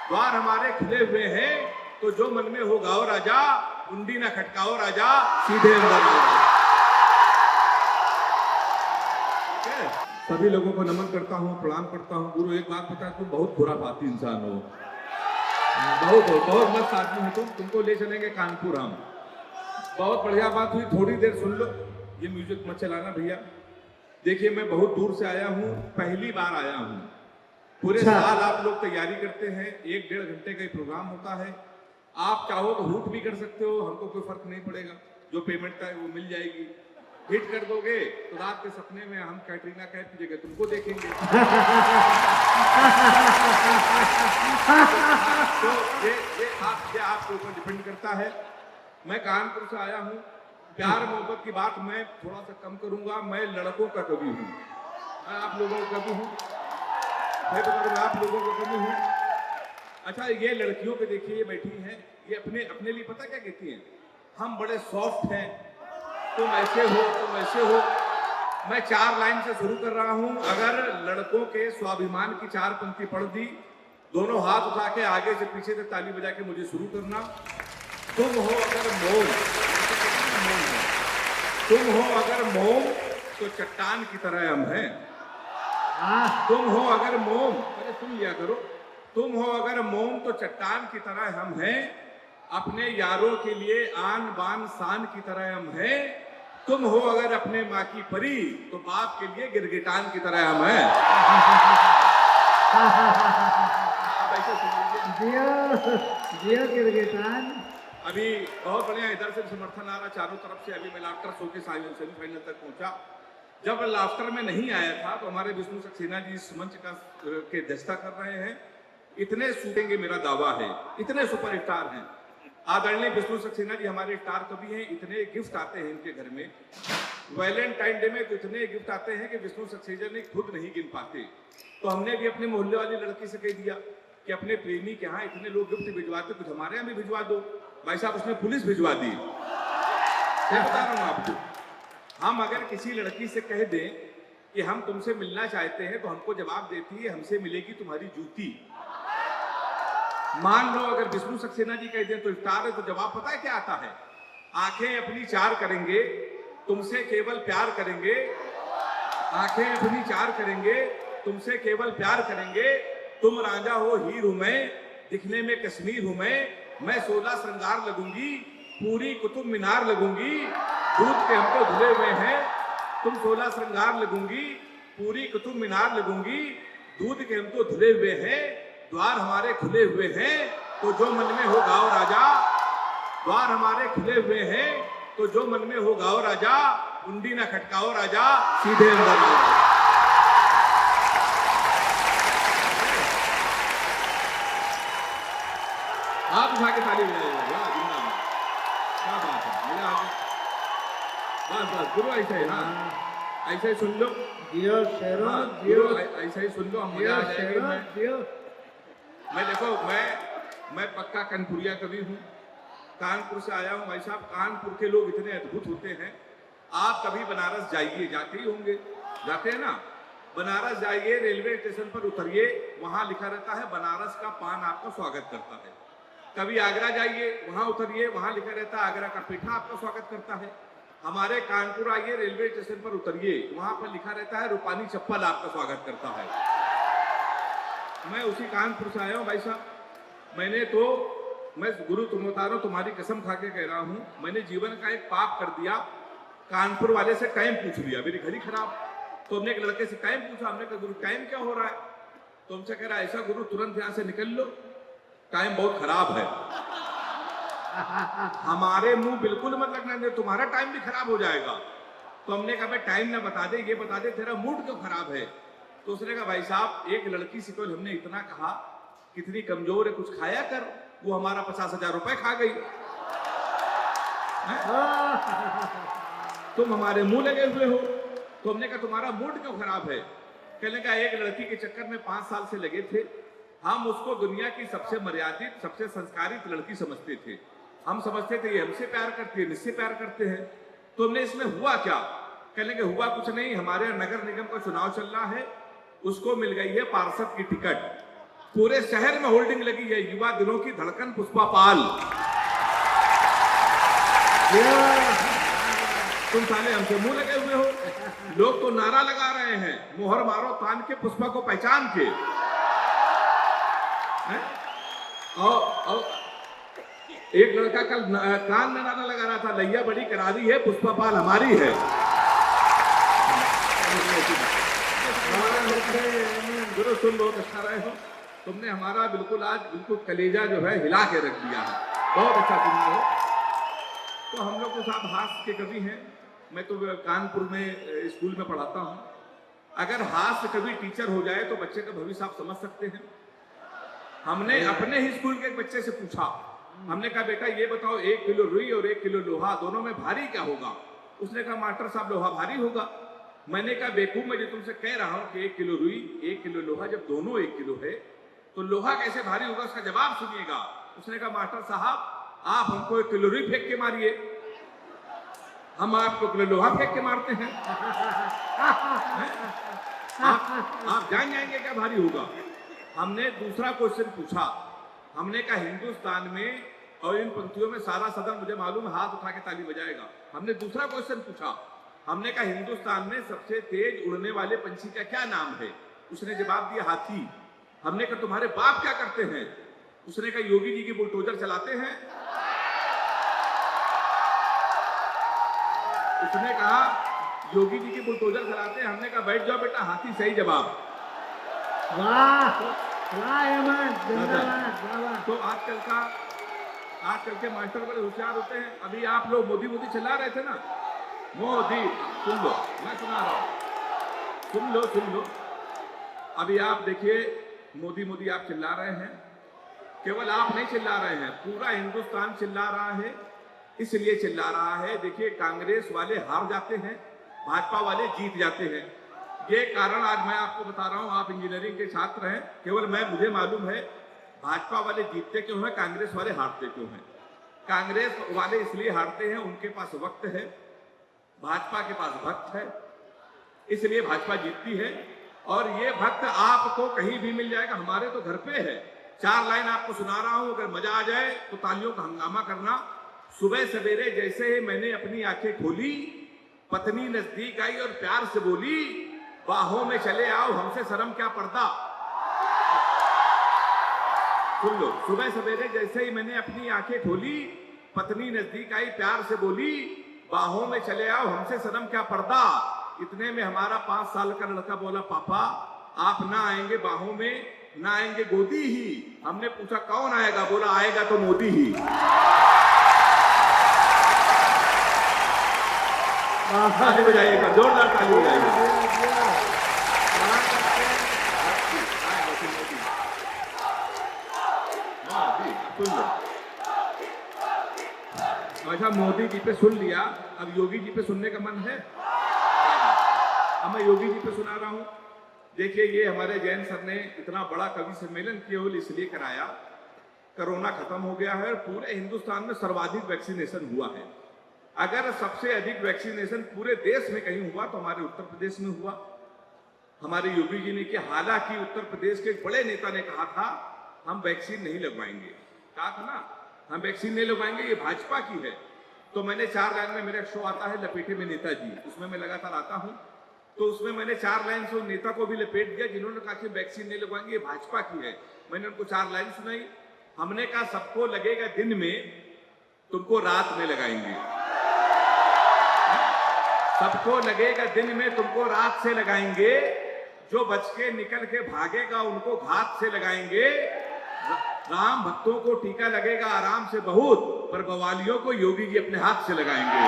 द्वार हमारे खुले हुए हैं, तो जो मन में हो गाओ राजा, कुंडी ना खटकाओ राजा, सीधे अंदर आओ। ठीक है, सभी लोगों को नमन करता हूँ, प्रणाम करता हूँ। गुरु एक बात बता, तुम बहुत खुराफाती इंसान हो, बहुत मस्त आदमी हो तुमको ले चलेंगे कानपुर हम। बहुत बढ़िया बात हुई, थोड़ी देर सुन लो, ये म्यूजिक मत चलाना भैया। देखिए मैं बहुत दूर से आया हूँ, पहली बार आया हूँ। पूरे साल आप लोग तैयारी करते हैं, 1-1.5 घंटे का प्रोग्राम होता है। आप चाहो तो हुट भी कर सकते हो, हमको कोई फर्क नहीं पड़ेगा, जो पेमेंट है वो मिल जाएगी। हिट कर दोगे तो रात के सपने में हम कैटरीना कैफ की जगह तुमको देखेंगे। तो ये आपके ऊपर डिपेंड करता है। मैं कानपुर से आया हूँ, प्यार मोहब्बत की बात मैं थोड़ा सा कम करूंगा। मैं लड़कों का कवि हूँ, मैं आप लोगों का कवि हूँ, मैं आप लोगों का कवि हूँ। अच्छा, ये लड़कियों पे देखिए, ये बैठी हैं, ये अपने लिए पता क्या कहती हैं, हम बड़े सॉफ्ट हैं, तुम ऐसे हो, तुम ऐसे हो। मैं 4 लाइन से शुरू कर रहा हूं। अगर लड़कों के स्वाभिमान की 4 पंक्ति पढ़ दी, दोनों हाथ उठा के आगे से पीछे तक ताली बजा के मुझे शुरू करना। तुम हो अगर मोम, तुम हो अगर मोम तो चट्टान की तरह हम हैं। तुम हो अगर मोम, अरे सुन लिया करो, तुम हो अगर मोम तो चट्टान की तरह हम हैं। अपने यारों के लिए आन बान शान की तरह हम हैं। तुम हो अगर अपने माँ की परी तो बाप के लिए गिरगिटान की तरह हम हैं। आप ऐसे सुन लीजिए, गिरगिटान। अभी बहुत बढ़िया इधर से समर्थन आ रहा चारों तरफ से। अभी मैं लाफ्टर शो के सेमीफाइनल तक पहुंचा। जब लाफ्टर में नहीं आया था तो हमारे विष्णु सक्सेना जी इस मंच का के दस्ता कर रहे हैं। इतने सूटेंगे मेरा दावा है, इतने सुपरस्टार हैं। आदरणीय विष्णु सक्सेना जी हमारे स्टार कवि हैं। इतने गिफ्ट आते हैं इनके घर में, वैलेंटाइन डे में तो इतने गिफ्ट आते हैं कि विष्णु सक्सेना जी खुद नहीं गिन पाते। तो हमने भी अपने मोहल्ले वाली लड़की से कह दिया कि अपने प्रेमी के यहाँ इतने लोग गिफ्ट भिजवाते, कुछ हमारे यहाँ भी भिजवा दो। भाई साहब उसने पुलिस भिजवा दी। मैं बता रहा हूँ आपको, हम अगर किसी लड़की से कह दें कि हम तुमसे मिलना चाहते हैं तो हमको जवाब देती है हमसे मिलेगी तुम्हारी जूती। मान लो अगर विष्णु सक्सेना जी कह दें तो स्टार है, तो जवाब पता है क्या आता है? आंखें अपनी 4 करेंगे, तुमसे केवल प्यार करेंगे। आंखें अपनी 4 करेंगे, तुमसे केवल प्यार करेंगे। तुम राजा हो, हीर हूं मैं, दिखने में कश्मीर हूं मैं 16 श्रृंगार लगूंगी, पूरी कुतुब मीनार लगूंगी। दूध के हमको धुले हुए हैं, तुम 16 श्रृंगार लगूंगी, पूरी कुतुब मीनार लगूंगी। दूध के हमको धुले हुए हैं, द्वार हमारे खुले हुए हैं, तो जो मन में हो गाओ राजा। द्वार हमारे खुले हुए हैं, तो जो मन में हो गाओ राजा। कुंडी ना खटकाओ राजा, सीधे अंदर आओ। आप उठा के ताली बजाइएगा, जिंदाबाद, क्या बात है, मजा आ गया। बस गुरु ऐसे है ना, ऐसे ही सुन लो, जियो शेरो, जियो ऐसे ही सुन लो, हम मजा आ जाएगी। मैं देखो, मैं पक्का कानपुरिया कवि हूँ, कानपुर से आया हूँ। भाई साहब, कानपुर के लोग इतने अद्भुत होते हैं। आप कभी बनारस जाइए, जाते ही होंगे, जाते हैं ना। बनारस जाइए, रेलवे स्टेशन पर उतरिए, वहां लिखा रहता है बनारस का पान आपका स्वागत करता है। कभी आगरा जाइए, वहां उतरिए, वहां लिखा रहता है आगरा का पेठा आपका स्वागत करता है। हमारे कानपुर आइए, रेलवे स्टेशन पर उतरिए, वहां पर लिखा रहता है रूपानी चप्पल आपका स्वागत करता है। मैं उसी कानपुर से आया हूँ भाई साहब। मैं गुरु तुम उतारो, तुम्हारी कसम खा के कह रहा हूँ, मैंने जीवन का एक पाप कर दिया। कानपुर वाले से टाइम पूछ लिया, मेरी घड़ी खराब। तो हमने एक लड़के से टाइम पूछा, हमने कहा गुरु टाइम क्या हो रहा है? तो हमसे कह रहा है ऐसा गुरु तुरंत यहाँ से निकल लो, टाइम बहुत खराब है। हमारे मुंह बिल्कुल मत लगना दे, तुम्हारा टाइम भी खराब हो जाएगा। तो हमने कहा भाई टाइम ना बता दे, ये बता दे तेरा मूड क्यों खराब है। तो उसने कहा भाई साहब, एक लड़की से तो हमने इतना कहा कितनी कमजोर है, कुछ खाया कर, वो हमारा 50,000 रुपए खा गई। तुम हमारे मुंह लगे हुए हो। तो हमने कहा तुम्हारा मूड क्यों खराब है? कहने का एक लड़की के चक्कर में 5 साल से लगे थे। हम उसको दुनिया की सबसे मर्यादित, सबसे संस्कारित लड़की समझते थे। हम समझते थे ये हमसे प्यार करती है, मुझसे प्यार करते हैं। तो हमने इसमें हुआ क्या? कहने के हुआ कुछ नहीं, हमारे नगर निगम का चुनाव चल रहा है, उसको मिल गई है पार्षद की टिकट। पूरे शहर में होल्डिंग लगी है, युवा दिनों की धड़कन पुष्पा पाल। तुम साले हमसे मुंह लगे हुए हो। लोग तो नारा लगा रहे हैं, मोहर मारो तान के पुष्पा को पहचान के। और एक लड़का कल कान में नारा लगा रहा था, लैया बड़ी करारी है, पुष्पा पाल हमारी है। गुरु तुम बहुत अच्छा रहे हो, तुमने हमारा बिल्कुल आज बिल्कुल कलेजा जो है हिला के रख दिया है, बहुत अच्छा सुना हो। तो हम लोग तो साहब हास्य के कवि हैं। मैं तो कानपुर में स्कूल में पढ़ाता हूँ। अगर हास्य कवि टीचर हो जाए तो बच्चे का भविष्य आप समझ सकते हैं। हमने अपने ही स्कूल के एक बच्चे से पूछा, हमने कहा बेटा ये बताओ 1 किलो रुई और 1 किलो लोहा दोनों में भारी क्या होगा? उसने कहा मास्टर साहब लोहा भारी होगा। मैंने कहा बेवकूफ, मैं जो तुमसे कह रहा हूं कि 1 किलो रुई 1 किलो लोहा, जब दोनों 1 किलो है तो लोहा कैसे भारी होगा? उसका जवाब सुनिएगा। उसने कहा मास्टर साहब आप हमको 1 किलो रुई फेंक के मारिए, हम आपको 1 किलो लोहा फेंक के मारते हैं। आप जान जाएंगे क्या भारी होगा? हमने दूसरा क्वेश्चन पूछा, हमने कहा हिंदुस्तान में, और इन पंक्तियों में सारा सदन मुझे मालूम है हाथ उठा के ताली बजाएगा। हमने दूसरा क्वेश्चन पूछा, हमने कहा हिंदुस्तान में सबसे तेज उड़ने वाले पंछी का क्या नाम है? उसने जवाब दिया हाथी। हमने कहा तुम्हारे बाप क्या करते हैं? उसने कहा योगी जी की बुलडोजर चलाते हैं। उसने कहा योगी जी की बुलडोजर चलाते हैं। हमने कहा बैठ जाओ बेटा, हाथी सही जवाब। वाह वाह हेमंत, धन्यवाद। तो आजकल के मास्टर बड़े होशियार होते हैं। अभी आप लोग मोदी मोदी चला रहे थे ना, मोदी, सुन लो मैं सुना रहा हूं, सुन लो। अभी आप देखिए मोदी मोदी आप चिल्ला रहे हैं, केवल आप नहीं चिल्ला रहे हैं, पूरा हिंदुस्तान चिल्ला रहा है। इसलिए चिल्ला रहा है, देखिए कांग्रेस वाले हार जाते हैं, भाजपा वाले जीत जाते हैं। ये कारण आज मैं आपको बता रहा हूं। आप इंजीनियरिंग के छात्र हैं, केवल मुझे मालूम है भाजपा वाले जीतते क्यों हैं, कांग्रेस वाले हारते क्यों हैं। कांग्रेस वाले इसलिए हारते हैं, उनके पास वक्त है, भाजपा के पास भक्त है, इसलिए भाजपा जीतती है। और ये भक्त आपको कहीं भी मिल जाएगा, हमारे तो घर पे है। 4 लाइन आपको सुना रहा हूं, अगर मजा आ जाए तो तालियों का हंगामा करना। सुबह सवेरे जैसे ही मैंने अपनी आंखें खोली, पत्नी नजदीक आई और प्यार से बोली, बाहों में चले आओ, हमसे शर्म क्या पर्दा। सुन लो, सुबह सवेरे जैसे ही मैंने अपनी आंखें खोली, पत्नी नजदीक आई, प्यार से बोली, बाहों में चले आओ, हमसे शर्म क्या पर्दा। इतने में हमारा 5 साल का लड़का बोला, पापा आप ना आएंगे बाहों में, ना आएंगे गोदी ही। हमने पूछा कौन आएगा? बोला आएगा तो मोदी ही। ताली बजाइएगा, जोरदार ताली बजाइएगा। अच्छा मोदी जी पे सुन लिया, अब योगी जी पे सुनने का मन है। अब मैं योगी जी पे सुना रहा हूं। देखिए ये हमारे जैन सर ने इतना बड़ा कवि सम्मेलन केवल इसलिए कराया, कोरोना खत्म हो गया है और पूरे हिंदुस्तान में सर्वाधिक वैक्सीनेशन हुआ है। अगर सबसे अधिक वैक्सीनेशन पूरे देश में कहीं हुआ तो हमारे उत्तर प्रदेश में हुआ। हमारे योगी जी ने किया। हालांकि उत्तर प्रदेश के एक बड़े नेता ने कहा था हम वैक्सीन नहीं लगवाएंगे, कहा था ना हम वैक्सीन नहीं लगवाएंगे, ये भाजपा की है। तो मैंने 4 लाइन में, मेरा शो आता है लपेटे में नेताजी, उसमें मैं लगातार आता हूं, तो उसमें मैंने 4 लाइन से उन नेता को भी लपेट दिया जिन्होंने कहा कि वैक्सीन नहीं लगवाएंगे, ये भाजपा की है। मैंने उनको 4 लाइन सुनाई। हमने कहा सबको लगेगा दिन में, तुमको रात में लगाएंगे। सबको लगेगा दिन में, तुमको रात से लगाएंगे। जो बच के निकल के भागेगा उनको घात से लगाएंगे। राम भक्तों को टीका लगेगा आराम से बहुत, पर बवालियों को योगी जी अपने हाथ से लगाएंगे।